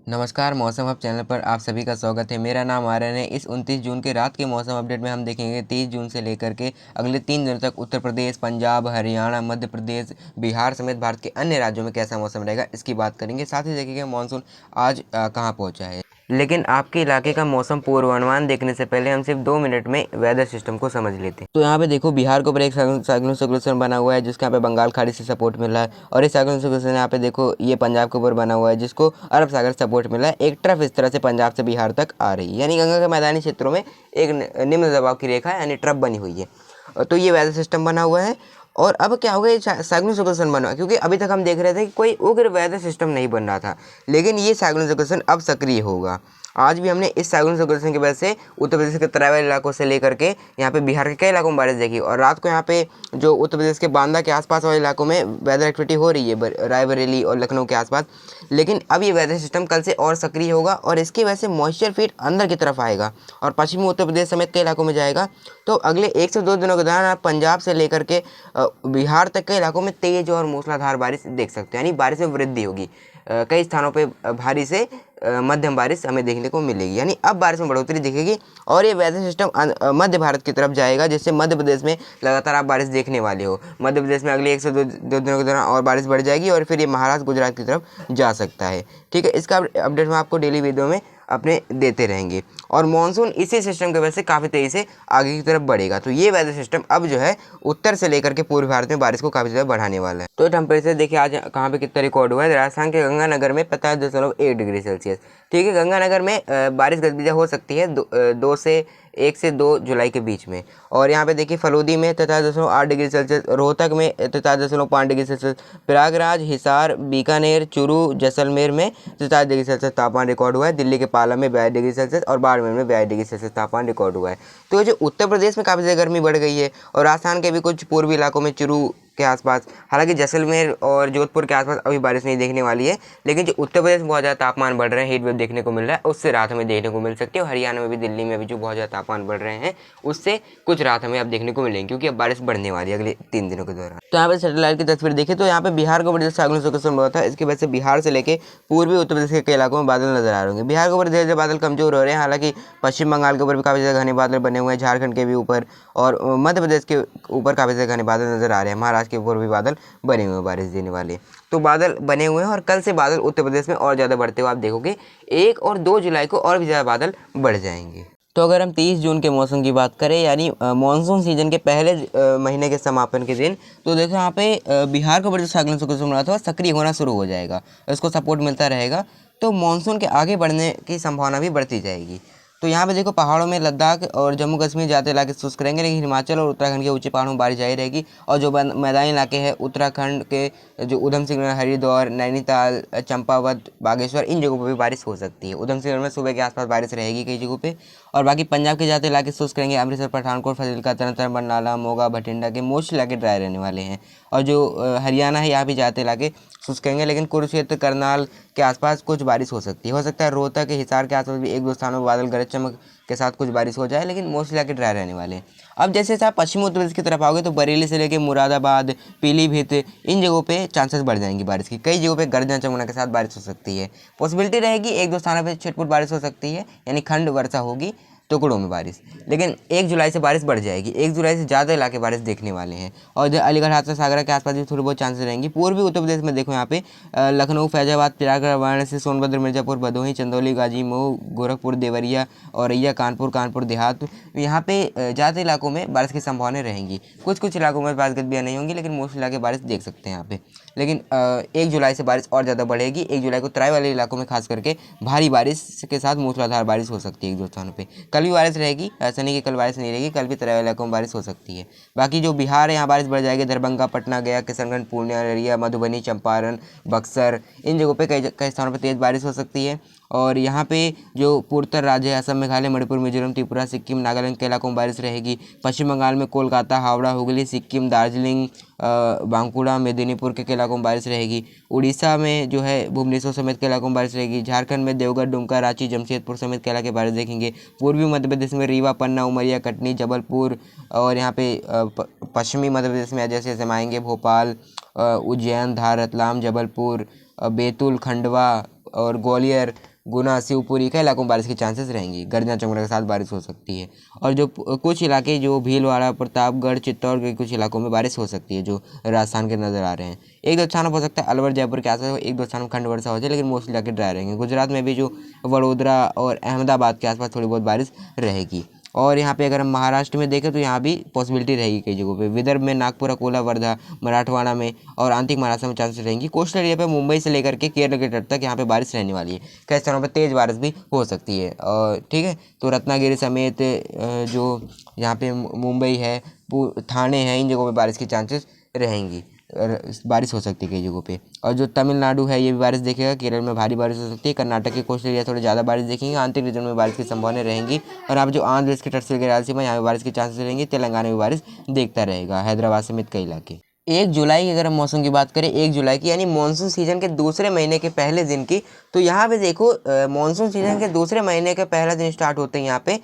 नमस्कार, मौसम hub channel पर आप सभी का स्वागत है। मेरा नाम आर्यन है। इस 29 जून के रात के मौसम अपडेट में हम देखेंगे 30 जून से लेकर के अगले 3 दिनों तक उत्तर प्रदेश, पंजाब, हरियाणा, मध्य प्रदेश, बिहार समेत भारत के अन्य राज्यों में कैसा मौसम रहेगा, इसकी बात करेंगे। साथ ही देखेंगे मानसून आज कहाँ पहुँचा है। लेकिन आपके इलाके का मौसम पूर्वानुमान देखने से पहले हम सिर्फ 2 मिनट में वेदर सिस्टम को समझ लेते हैं। तो यहाँ पे देखो, बिहार के ऊपर एक साइक्लोनिक सर्कुलेशन बना हुआ है जिसका यहाँ पे बंगाल खाड़ी से सपोर्ट मिला है, और इस साइक्लोनिक सर्कुलेशन यहाँ पे देखो ये पंजाब के ऊपर बना हुआ है जिसको अरब सागर सपोर्ट मिला है। एक ट्रफ इस तरह से पंजाब से बिहार तक आ रही है, यानी गंगा के मैदानी क्षेत्रों में एक निम्न दबाव की रेखा यानी ट्रफ बनी हुई है। तो ये वेदर सिस्टम बना हुआ है। और अब क्या होगा, ये साइक्लोनिक सर्कुलेशन बना, क्योंकि अभी तक हम देख रहे थे कि कोई उग्र वेदर सिस्टम नहीं बन रहा था, लेकिन ये साइक्लोनिक सर्कुलेशन अब सक्रिय होगा। आज भी हमने इस साइक्लोनिक सर्कुलेशन की वजह से उत्तर प्रदेश के तराई इलाकों से लेकर के यहाँ पे बिहार के कई इलाकों में बारिश देखी, और रात को यहाँ पे जो उत्तर प्रदेश के बांदा के आसपास वाले इलाकों में वेदर एक्टिविटी हो रही है, रायबरेली और लखनऊ के आसपास। लेकिन अब ये वेदर सिस्टम कल से और सक्रिय होगा, और इसकी वजह से मॉइस्चर फीड अंदर की तरफ आएगा और पश्चिमी उत्तर प्रदेश समेत कई इलाकों में जाएगा। तो अगले 1 से 2 दिनों के दौरान आप पंजाब से लेकर के बिहार तक के इलाकों में तेज और मूसलाधार बारिश देख सकते हैं, यानी बारिश में वृद्धि होगी। कई स्थानों पे भारी से मध्यम बारिश हमें देखने को मिलेगी, यानी अब बारिश में बढ़ोतरी दिखेगी। और ये वेदर सिस्टम मध्य भारत की तरफ जाएगा, जिससे मध्य प्रदेश में लगातार आप बारिश देखने वाले हो। मध्य प्रदेश में अगले 1 से 2 दिनों के दौरान और बारिश बढ़ जाएगी, और फिर ये महाराष्ट्र, गुजरात की तरफ जा सकता है। ठीक है, इसका अपडेट मैं आपको डेली वीडियो में अपने देते रहेंगे। और मानसून इसी सिस्टम की वजह से काफ़ी तेज़ी से आगे की तरफ बढ़ेगा। तो ये वेदर सिस्टम अब जो है उत्तर से लेकर के पूर्वी भारत में बारिश को काफ़ी ज़्यादा बढ़ाने वाला है। तो टेम्परेचर देखिए आज कहाँ पे कितना रिकॉर्ड हुआ है। राजस्थान के गंगानगर में 45.1 डिग्री सेल्सियस। ठीक है, गंगानगर में बारिश गतिविधियाँ हो सकती है 1 से 2 जुलाई के बीच में। और यहाँ पे देखिए फलोदी में 43.8 डिग्री सेल्सियस, रोहतक में 43.5 डिग्री सेल्सियस, प्रयागराज, हिसार, बीकानेर, चूरू, जैसलमेर में 43 डिग्री सेल्सियस तापमान रिकॉर्ड हुआ है। दिल्ली के पाला में 42 डिग्री सेल्सियस और बाड़मेर में 42 डिग्री सेल्सियस तापमान रिकॉर्ड हुआ है। तो जो उत्तर प्रदेश में काफ़ी ज़्यादा गर्मी बढ़ गई है, और राजस्थान के भी कुछ पूर्वी इलाकों में चूरू के आसपास, हालांकि जैसलमेर और जोधपुर के आसपास अभी बारिश नहीं देखने वाली है, लेकिन जो उत्तर प्रदेश में बहुत ज़्यादा तापमान बढ़ रहे हैं, हीट वेव देखने को मिल रहा है, उससे राहत हमें देखने को मिल सकती है। और हरियाणा में भी, दिल्ली में भी जो बहुत ज़्यादा तापमान बढ़ रहे हैं, उससे कुछ राहत हमें अब देखने को मिलेगी, क्योंकि अब बारिश बढ़ने वाली है अगले 3 दिनों के दौरान। तो यहाँ पे सैटेलाइट की तस्वीर देखें तो यहाँ पे बिहार के ऊपर जो साइक्लोनिक सर्कुलेशन हुआ था, इसकी वजह से बिहार से लेकर पूर्वी उत्तर प्रदेश के कई इलाकों में बादल नजर आ रहे होंगे। बिहार के ऊपर धीरे धीरे बादल कमजोर हो रहे हैं, हालांकि पश्चिम बंगाल के ऊपर भी काफ़ी ज़्यादा घने बादल बने हुए हैं, झारखंड के भी ऊपर, और मध्य प्रदेश के ऊपर काफ़ी ज़्यादा घने बादल नजर आ रहे हैं। महाराष्ट्र के ऊपर भी बादल बने हुए हैं बारिश देने वाले। तो बादल बने हुए हैं, और कल से बादल उत्तर प्रदेश में और ज़्यादा बढ़ते हुए आप देखोगे। 1 और 2 जुलाई को और भी ज़्यादा बादल बढ़ जाएंगे। तो अगर हम 30 जून के मौसम की बात करें, यानी मानसून सीजन के पहले महीने के समापन के दिन, तो देखो यहाँ पे बिहार के ऊपर जो साइक्लोनिक सर्कुलेशन बना था सक्रिय होना शुरू हो जाएगा, इसको सपोर्ट मिलता रहेगा। तो मानसून के आगे बढ़ने की संभावना भी बढ़ती जाएगी। तो यहाँ पे देखो पहाड़ों में लद्दाख और जम्मू कश्मीर जाते इलाके शुष्क रहेंगे, लेकिन हिमाचल और उत्तराखंड के ऊंचे पहाड़ों में बारिश जारी रहेगी। और जो मैदानी इलाके हैं उत्तराखंड के, जो उधम सिंह, हरिद्वार, नैनीताल, चंपावत, बागेश्वर, इन जगहों पर भी बारिश हो सकती है। उधम सिंह में सुबह के आसपास बारिश रहेगी कई जगहों पे। और बाकी पंजाब के जाते इलाके शुष्क रहेंगे। अमृतसर, पठानकोट, फाजिल्का, तरन, बरनाला, मोगा, भटिंडा के मोस्ट इलाके ड्राई रहने वाले हैं। और जो हरियाणा है, यहाँ भी जाते इलाके शुष्क रहेंगे, लेकिन कुरुक्षेत्र, करनाल के आसपास कुछ बारिश हो सकती है। रोहतक के, हिसार के आसपास भी 1-2 स्थानों में बादल गरज चमक के साथ कुछ बारिश हो जाए, लेकिन मोस्ट इलाके ड्राई रहने वाले हैं। अब जैसे आप पश्चिमी उत्तर प्रदेश की तरफ आओगे तो बरेली से लेकर मुरादाबाद, पीलीभीत, इन जगहों पे चांसेस बढ़ जाएंगी बारिश की। कई जगहों पे गर्जना चमकने के साथ बारिश हो सकती है। पॉसिबिलिटी रहेगी 1-2 स्थानों पे छिटपुट बारिश हो सकती है, यानी खंड वर्षा होगी, टुकड़ों में बारिश। लेकिन 1 जुलाई से बारिश बढ़ जाएगी। 1 जुलाई से ज़्यादा इलाके बारिश देखने वाले हैं। और जो अलीगढ़, हाथरस, सागरा के आसपास भी थोड़ी बहुत चांसेस रहेंगी। पूर्वी उत्तर प्रदेश में देखो यहाँ पे लखनऊ, फैजाबाद, प्रयागराज, वाराणसी, सोनभद्र, मिर्जापुर, भदोही, चंदौली, गाजी, मऊ, गोरखपुर, देवरिया, औरैया, कानपुर देहात, यहाँ पे ज़्यादा इलाकों में बारिश की संभावनाएं रहेंगी। कुछ इलाकों में बारिश गतिविधियाँ नहीं होंगी, लेकिन मोस्ट इलाके बारिश देख सकते हैं यहाँ पे। लेकिन 1 जुलाई से बारिश और ज़्यादा बढ़ेगी। 1 जुलाई को तराई वाले इलाकों में खास करके भारी बारिश के साथ मूसलाधार बारिश हो सकती है 1-2 स्थानों पे। कल भी बारिश रहेगी, ऐसा नहीं कि कल बारिश नहीं रहेगी, कल भी तराई वाले इलाकों में बारिश हो सकती है। बाकी जो बिहार है, यहाँ बारिश बढ़ जाएगी। दरभंगा, पटना, गया, किशनगंज, पूर्णिया, अररिया, मधुबनी, चंपारण, बक्सर, इन जगहों पे कई स्थानों पर तेज़ बारिश हो सकती है। और यहाँ पे जो पूर्वोत्तर राज्य है, असम, मेघालय, मणिपुर, मिजोरम, त्रिपुरा, सिक्किम, नागालैंड के इलाकों में बारिश रहेगी। पश्चिम बंगाल में कोलकाता, हावड़ा, हुगली, सिक्किम, दार्जिलिंग, बांकुड़ा, मेदिनीपुर के इलाकों में बारिश रहेगी। उड़ीसा में जो है भुवनेश्वर समेत के इलाकों में बारिश रहेगी। झारखंड में देवघर, दुमका, रांची, जमशेदपुर समेत के इलाके बारिश देखेंगे। पूर्वी मध्य प्रदेश में रीवा, पन्ना, उमरिया, कटनी, जबलपुर, और यहाँ पे पश्चिमी मध्य प्रदेश में जैसे जैसे आएंगे भोपाल, उज्जैन, धार, रतलाम, जबलपुर, बैतूल, खंडवा और ग्वालियर, गुना, शिवपुरी कई इलाकों में बारिश के चांसेस रहेंगी। गर्जना चमकने के साथ बारिश हो सकती है। और जो कुछ इलाके जो भीलवाड़ा, प्रतापगढ़, चित्तौड़गढ़ के कुछ इलाकों में बारिश हो सकती है जो राजस्थान के नज़र आ रहे हैं। एक दो स्थानों पर हो सकता है अलवर, जयपुर के आसपास एक दो स्थानों में खंड वर्षा हो जाए, लेकिन मोस्टली इलाके ड्राई रहेंगे। गुजरात में भी जो वडोदरा और अहमदाबाद के आसपास थोड़ी बहुत बारिश रहेगी। और यहाँ पे अगर हम महाराष्ट्र में देखें तो यहाँ भी पॉसिबिलिटी रहेगी कई जगहों पे। विदर्भ में नागपुर, अकोला, वर्धा, मराठवाड़ा में और आंतरिक महाराष्ट्र में चांसेस रहेंगी। कोस्टल एरिया पे मुंबई से लेकर के केरल के तट तक यहाँ पे बारिश रहने वाली है। कई स्थानों पे तेज़ बारिश भी हो सकती है। और ठीक है, तो रत्नागिरी समेत जो यहाँ पे मुंबई है, थाने हैं, इन जगहों पर बारिश के चांसेस रहेंगी। बारिश हो सकती है कई जगहों पे। और जो तमिलनाडु है ये भी बारिश देखेगा। केरल में भारी बारिश हो सकती है। कर्नाटक के कोस्टल एरिया थोड़े ज़्यादा बारिश देखेंगे। आंतरिक रीजन में बारिश की संभावना रहेंगी। और यहाँ पे जो आंध्र प्रदेश के तट से लेकर रायलसीमा, यहाँ पे बारिश के चांसेस रहेंगे। तेलंगाना में बारिश देखता रहेगा, हैदराबाद समेत कई इलाके। 1 जुलाई की अगर हम मौसम की बात करें, 1 जुलाई की यानी मानसून सीजन के दूसरे महीने के पहले दिन की, तो यहाँ पे देखो मानसून सीजन के दूसरे महीने का पहला दिन स्टार्ट होते हैं यहाँ पे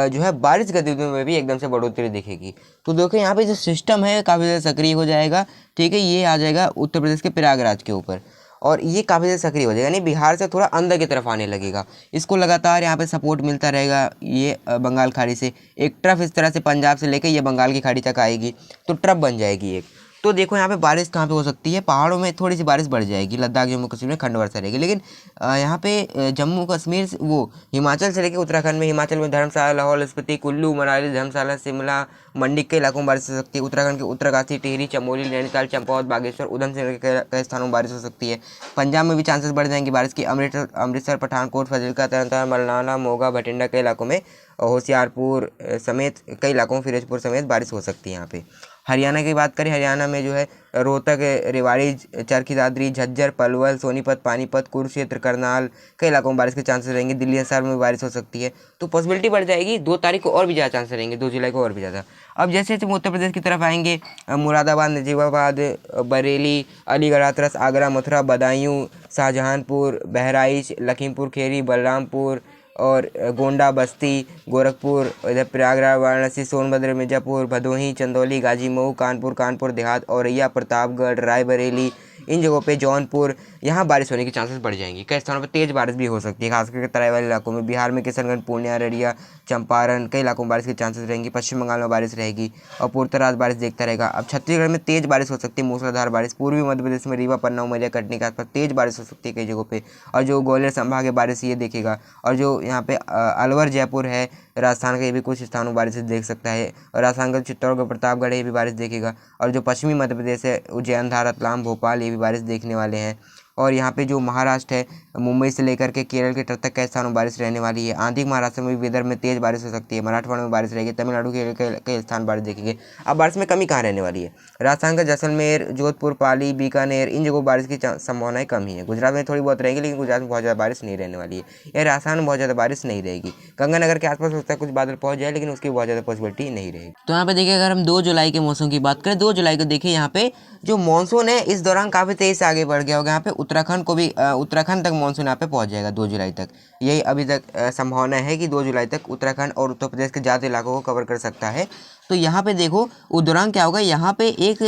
जो है बारिश गतिविधियों में भी एकदम से बढ़ोतरी दिखेगी। तो देखो यहाँ पे जो सिस्टम है काफ़ी ज़्यादा सक्रिय हो जाएगा। ठीक है, ये आ जाएगा उत्तर प्रदेश के प्रयागराज के ऊपर और ये काफ़ी ज़्यादा सक्रिय हो जाएगा, यानी बिहार से थोड़ा अंदर की तरफ आने लगेगा। इसको लगातार यहाँ पे सपोर्ट मिलता रहेगा। ये बंगाल खाड़ी से एक ट्रफ इस तरह से पंजाब से लेकर ये बंगाल की खाड़ी तक आएगी, तो ट्रफ बन जाएगी एक। तो देखो यहाँ पे बारिश कहाँ पे हो सकती है, पहाड़ों में थोड़ी सी बारिश बढ़ जाएगी। लद्दाख, जम्मू कश्मीर में खंड वर्षा रहेगी। लेकिन यहाँ पे जम्मू कश्मीर से वो हिमाचल से लेकर उत्तराखंड में, हिमाचल में धर्मशाला, लाहौल स्पीति, कुल्लू मनाली, धर्मशाला, शिमला, मंडी के इलाकों में बारिश हो सकती है। उत्तराखंड के उत्तरकाशी, टिहरी, चमोली, नैनीताल, चंपावत, बागेश्वर, उधमसिंह के कई स्थानों में बारिश हो सकती है। पंजाब में भी चांसेस बढ़ जाएंगे बारिश की। अमृतसर, पठानकोट, फाजिल्का, तरनतारन, मरनाला, मोगा, भटिंडा के इलाकों में, होशियारपुर समेत कई इलाकों में, फिरोजपुर समेत बारिश हो सकती है यहाँ पे। हरियाणा की बात करें, हरियाणा में जो है रोहतक, रेवाड़ी, चरखी दादरी, झज्जर, पलवल, सोनीपत, पानीपत, कुरुक्षेत्र, करनाल कई इलाकों में बारिश के चांसेस रहेंगे। दिल्ली एनसीआर में बारिश हो सकती है। तो पॉसिबिलिटी बढ़ जाएगी। 2 तारीख को और भी ज़्यादा चांसेस रहेंगे, 2 जुलाई को और भी ज़्यादा। अब जैसे हम उत्तर प्रदेश की तरफ आएंगे, मुरादाबाद, नजीबाबाद, बरेली, अलीगढ़, हाथरस, आगरा, मथुरा, बदायूं, शाहजहांपुर, बहराइच, लखीमपुर खीरी, बलरामपुर और गोंडा, बस्ती, गोरखपुर, इधर प्रयागराज, वाराणसी, सोनभद्र, मिर्जापुर, भदोही, चंदौली, गाजी, मऊ, कानपुर देहात, औरैया, प्रतापगढ़, रायबरेली, इन जगहों पे, जौनपुर, यहाँ बारिश होने के चांसेस बढ़ जाएंगी। कई स्थानों पर तेज़ बारिश भी हो सकती है, खासकर तराई वाले इलाकों में। बिहार में किशनगंज, पूर्णिया, अररिया, चंपारण कई इलाकों में बारिश के चांसेस रहेंगी। पश्चिम बंगाल में बारिश रहेगी और पूर्वोत्तर बारिश देखता रहेगा। अब छत्तीसगढ़ में तेज़ बारिश हो सकती है, मूसलाधार बारिश। पूर्वी मध्य प्रदेश में रीवा, पन्ना, उमरिया, कटनी के आसपास तेज़ बारिश हो सकती है कई जगहों पर। और जो ग्वालियर संभाग है बारिश ये देखेगा। और जो यहाँ पे अलवर, जयपुर है, राजस्थान के ये भी कुछ स्थानों में बारिश देख सकता है। और राजस्थान का चित्तौड़गढ़, प्रतापगढ़ ये भी बारिश देखेगा। और जो पश्चिमी मध्य प्रदेश है, उज्जैन, धार, रतलाम, भोपाल ये भी बारिश देखने वाले हैं। और यहाँ पे जो महाराष्ट्र है, मुंबई से लेकर के केरल के तट तक कई स्थानों में बारिश रहने वाली है। आंतरिक महाराष्ट्र में भी विदर्भ में तेज़ बारिश हो सकती है। मराठवाड़ा में बारिश रहेगी। तमिलनाडु के कई स्थान बारिश देखेंगे। अब बारिश में कमी कहाँ रहने वाली है, राजस्थान का जैसलमेर, जोधपुर, पाली, बीकानेर इन जगहों बारिश की संभावनाएं कम ही है। गुजरात में थोड़ी बहुत रहेगी, लेकिन गुजरात में बहुत ज़्यादा बारिश नहीं रहने वाली है। या राजस्थान में बहुत ज़्यादा बारिश नहीं रहेगी। गंगानगर के आसपास हो सकता है कुछ बादल पहुँच जाए, लेकिन उसकी बहुत ज़्यादा पॉसिबिलिटी नहीं रहेगी। तो यहाँ पे देखिए, अगर हम 2 जुलाई के मौसम की बात करें, 2 जुलाई को देखिए यहाँ पे जो मानसून है इस दौरान काफ़ी तेज़ से आगे बढ़ गया होगा। यहाँ पे उत्तराखंड को भी उत्तराखंड तक मानसून यहाँ पे पहुँच जाएगा 2 जुलाई तक। यही अभी तक संभावना है कि 2 जुलाई तक उत्तराखंड और उत्तर प्रदेश के ज़्यादा इलाकों को कवर कर सकता है। तो यहाँ पे देखो उस दौरान क्या होगा, यहाँ पे एक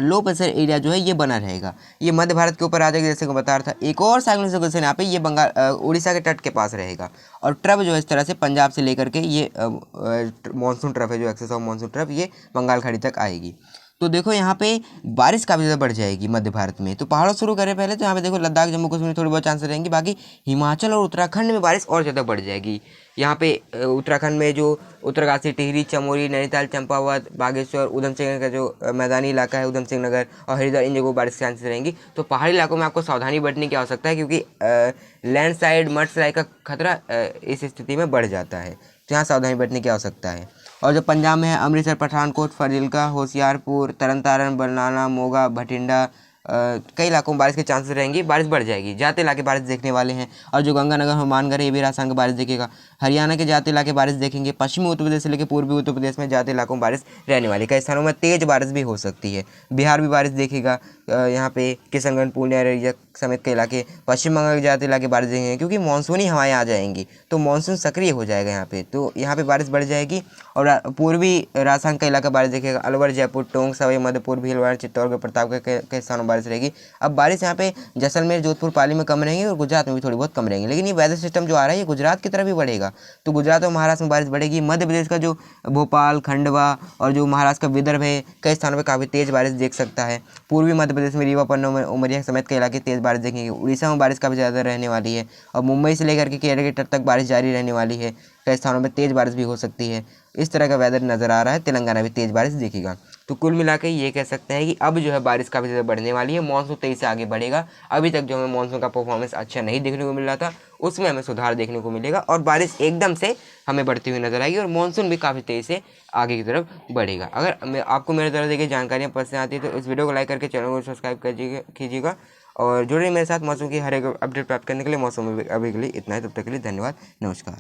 लो प्रेशर एरिया जो है ये बना रहेगा। ये मध्य भारत के ऊपर आ जाएगा, जैसे को बता रहा था। एक और साइक्लोनिक सर्कुलेशन यहाँ पे ये बंगाल उड़ीसा के तट के पास रहेगा। और ट्रफ जो है इस तरह से पंजाब से लेकर के ये मानसून ट्रफ है, जो एक्सेस ऑफ मानसून ट्रफ ये बंगाल खाड़ी तक आएगी। तो देखो यहाँ पे बारिश काफ़ी ज़्यादा बढ़ जाएगी मध्य भारत में। तो पहाड़ों शुरू करें पहले, तो यहाँ पे देखो लद्दाख, जम्मू कश्मीर में थोड़ी बहुत चांसेस रहेंगी। बाकी हिमाचल और उत्तराखंड में बारिश और ज़्यादा बढ़ जाएगी। यहाँ पे उत्तराखंड में जो उत्तरकाशी, टिहरी, चमोली, नैनीताल, चंपावत, बागेश्वर, उधमसिंह का जो मैदानी इलाका है, उधमसिंह नगर और हरिद्वार, इन जगहों बारिश के चांसेस रहेंगी। तो पहाड़ी इलाकों में आपको सावधानी बरतने की आवश्यकता है, क्योंकि लैंडस्लाइड, मडस्लाइड का खतरा इस स्थिति में बढ़ जाता है। तो यहाँ सावधानी बरतने की आवश्यकता है। और जो पंजाब में है, अमृतसर, पठानकोट, फाजिल्का, होशियारपुर, तरनतारन, बरनाला, मोगा, भटिंडा कई इलाकों में बारिश के चांसेस रहेंगी। बारिश बढ़ जाएगी, ज़्यादा इलाके बारिश देखने वाले हैं। और जो गंगानगर, हनुमानगढ़ ये भी राजस्थान का बारिश देखेगा। हरियाणा के ज़्यादा इलाके बारिश देखेंगे। पश्चिमी उत्तर प्रदेश से लेकर पूर्वी उत्तर प्रदेश में ज़्यादा इलाकों में बारिश रहने वाली। कई स्थानों में तेज़ बारिश भी हो सकती है। बिहार भी बारिश देखेगा। यहाँ पे किशनगंज, पूर्णिया, अररिया समेत कई इलाके, पश्चिम बंगाल के ज़्यादातर इलाके बारिश देखेंगे, क्योंकि मानसूनी हवाएं आ जाएंगी तो मानसून सक्रिय हो जाएगा यहाँ पे, तो यहाँ पे बारिश बढ़ जाएगी। और पूर्वी राजस्थान का इलाका बारिश देखेगा, अलवर, जयपुर, टोंक, सवाई माधोपुर, भीलवाड़ा, चित्तौड़गढ़, प्रतापगढ़ के कई स्थानों में बारिश रहेगी। अब बारिश यहाँ पे जैसलमेर, जोधपुर, पाली में कम रहेंगी और गुजरात में भी थोड़ी बहुत कम रहेंगी, लेकिन ये वेदर सिस्टम जो आ रहा है ये गुजरात की तरफ भी बढ़ेगा, तो गुजरात और महाराष्ट्र में बारिश बढ़ेगी। मध्य प्रदेश का जो भोपाल, खंडवा और जो महाराष्ट्र का विदर्भ है कई स्थानों पर काफ़ी तेज़ बारिश देख सकता है। पूर्वी मध्य प्रदेश में रीवा, पन्ना, उमरिया समेत कई इलाके तेज़ बारिश देखेंगे। उड़ीसा में बारिश काफ़ी ज़्यादा रहने वाली है और मुंबई से लेकर के केरल के तट तक बारिश जारी रहने वाली है। कई स्थानों में तेज़ बारिश भी हो सकती है। इस तरह का वेदर नज़र आ रहा है। तेलंगाना भी तेज़ बारिश दिखेगा। तो कुल मिला के ये कह सकते हैं कि अब जो है बारिश काफ़ी ज़्यादा बढ़ने वाली है, मानसून तेज़ी से आगे बढ़ेगा। अभी तक जो हमें मानसून का परफॉर्मेंस अच्छा नहीं देखने को मिल रहा था, उसमें हमें सुधार देखने को मिलेगा और बारिश एकदम से हमें बढ़ती हुई नजर आएगी और मानसून भी काफ़ी तेज़ी से आगे की तरफ बढ़ेगा। अगर आपको मेरे तरफ देखिए जानकारियाँ पसंद आती है तो इस वीडियो को लाइक करके चैनल को सब्सक्राइब कीजिएगा और जुड़े मेरे साथ मौसम की हर एक अपडेट प्राप्त करने के लिए। मौसम में अभी के लिए इतना ही, तब तक के लिए धन्यवाद, नमस्कार।